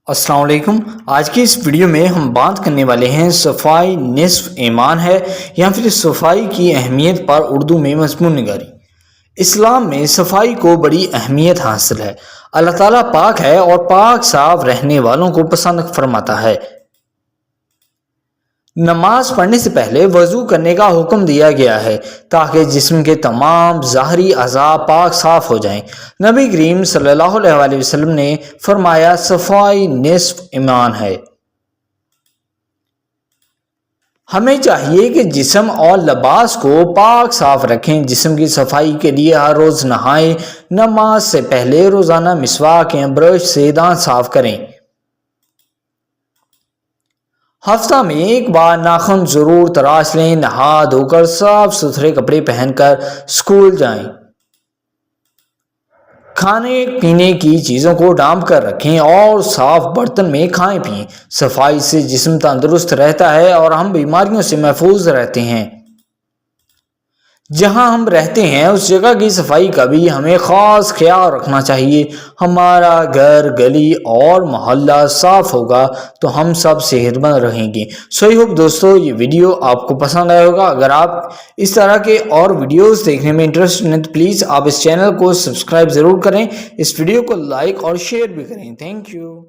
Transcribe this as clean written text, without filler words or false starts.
السلام علیکم۔ آج کی اس ویڈیو میں ہم بات کرنے والے ہیں صفائی نصف ایمان ہے یا پھر صفائی کی اہمیت پر اردو میں مضمون نگاری۔ اسلام میں صفائی کو بڑی اہمیت حاصل ہے۔ اللہ تعالیٰ پاک ہے اور پاک صاف رہنے والوں کو پسند فرماتا ہے۔ نماز پڑھنے سے پہلے وضو کرنے کا حکم دیا گیا ہے تاکہ جسم کے تمام ظاہری اعضاء پاک صاف ہو جائیں۔ نبی کریم صلی اللہ علیہ وسلم نے فرمایا صفائی نصف ایمان ہے۔ ہمیں چاہیے کہ جسم اور لباس کو پاک صاف رکھیں۔ جسم کی صفائی کے لیے ہر روز نہائیں۔ نماز سے پہلے روزانہ مسواک یا برش سے دانت صاف کریں۔ ہفتہ میں ایک بار ناخن ضرور تراش لیں۔ نہا دھو کر صاف ستھرے کپڑے پہن کر اسکول جائیں۔ کھانے پینے کی چیزوں کو ڈھانپ کر رکھیں اور صاف برتن میں کھائیں پئیں۔ صفائی سے جسم تندرست رہتا ہے اور ہم بیماریوں سے محفوظ رہتے ہیں۔ جہاں ہم رہتے ہیں اس جگہ کی صفائی کا بھی ہمیں خاص خیال رکھنا چاہیے۔ ہمارا گھر، گلی اور محلہ صاف ہوگا تو ہم سب صحت مند رہیں گے۔ سو ہوپ دوستو یہ ویڈیو آپ کو پسند آیا ہوگا۔ اگر آپ اس طرح کے اور ویڈیوز دیکھنے میں انٹرسٹ ہیں تو پلیز آپ اس چینل کو سبسکرائب ضرور کریں۔ اس ویڈیو کو لائک اور شیئر بھی کریں۔ Thank you.